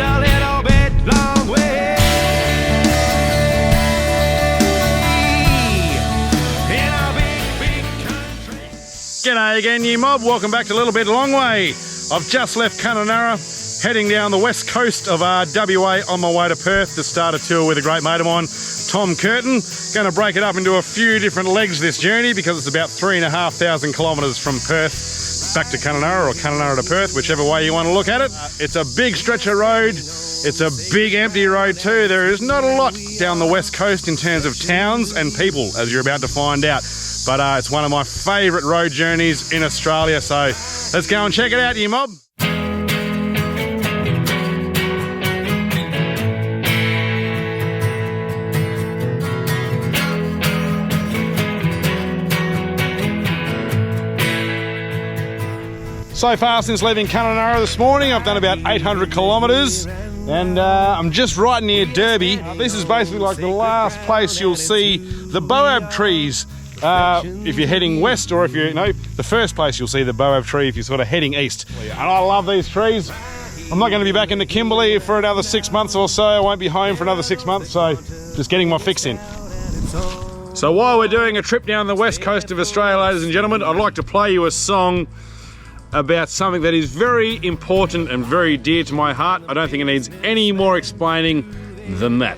a little bit long way. In a big country. G'day again, you mob. Welcome back to a little bit long way. I've just left Kununurra, heading down the west coast of WA on my way to Perth to start a tour with a great mate of mine, Tom Curtin. Going to break it up into a few different legs this journey because it's about 3,500 kilometres from Perth back to Kununurra, or Kununurra to Perth, whichever way you want to look at it. It's a big stretch of road. It's a big empty road too. There is not a lot down the west coast in terms of towns and people, as you're about to find out. But it's one of my favourite road journeys in Australia, so let's go and check it out, you mob. So far since leaving Kununurra this morning, I've done about 800 kilometres, and I'm just right near Derby. This is basically like the last place you'll see the boab trees if you're heading west, or if you're, the first place you'll see the boab tree if you're sort of heading east. And I love these trees. I'm not going to be back in the Kimberley for another 6 months or so. I won't be home for another 6 months, so just getting my fix in. So while we're doing a trip down the west coast of Australia, ladies and gentlemen, I'd like to play you a song about something that is very important and very dear to my heart. I don't think it needs any more explaining than that.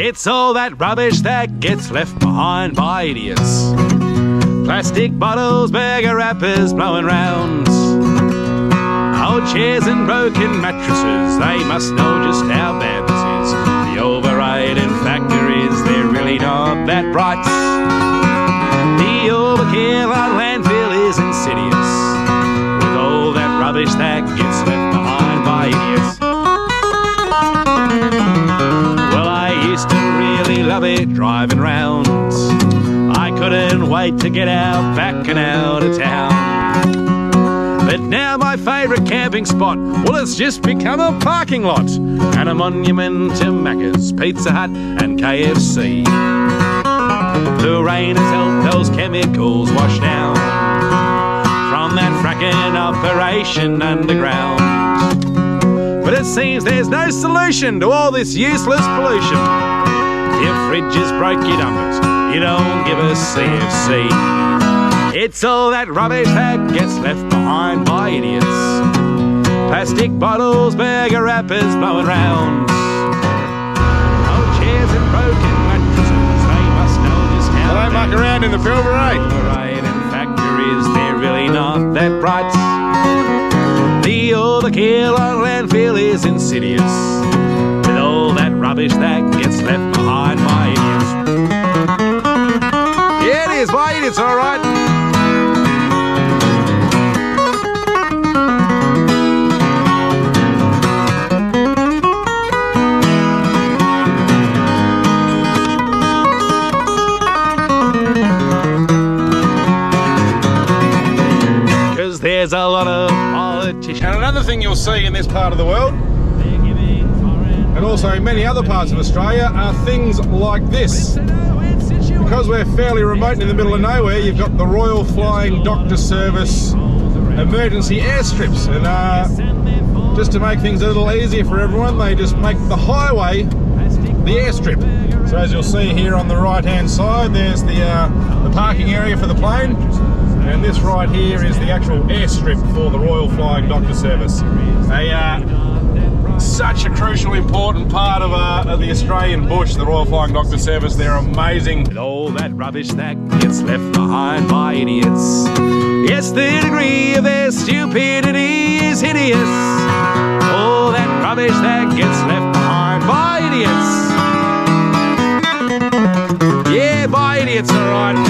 It's all that rubbish that gets left behind by idiots. Plastic bottles, burger wrappers blowing round. Old chairs and broken mattresses, they must know just how bad this is. The overriding factor is they're really not that bright. The overkill on landfill is insidious, with all that rubbish that gets left behind by idiots. Well, I used to really love it driving round. I couldn't wait to get out back and out of town. But now my favourite camping spot, well, it's just become a parking lot and a monument to Macca's, Pizza Hut and KFC. The rain has helped those chemicals wash down from that fracking operation underground. But it seems there's no solution to all this useless pollution. Your fridge is broke, you dump it. You don't give a CFC. It's all that rubbish that gets left behind by idiots. Plastic bottles, burger wrappers blowing round. Old chairs and broken mattresses, they must know just how they muck around in the Pilbara. Right, and factor is they're really not that bright. The overkill on landfill is insidious, with all that rubbish that gets left behind by idiots. Yeah, it is, by idiots, all right. Because there's a lot of politicians. And another thing you'll see in this part of the world, and also in many other parts of Australia, are things like this. Because we're fairly remote in the middle of nowhere, you've got the Royal Flying Doctor Service emergency airstrips, and just to make things a little easier for everyone, they just make the highway the airstrip. So as you'll see here on the right hand side, there's the parking area for the plane, and this right here is the actual airstrip for the Royal Flying Doctor Service. Such a crucial, important part of the Australian bush, the Royal Flying Doctor Service. They're amazing. With all that rubbish that gets left behind by idiots. Yes, the degree of their stupidity is hideous. All that rubbish that gets left behind by idiots. Yeah, by idiots, all right.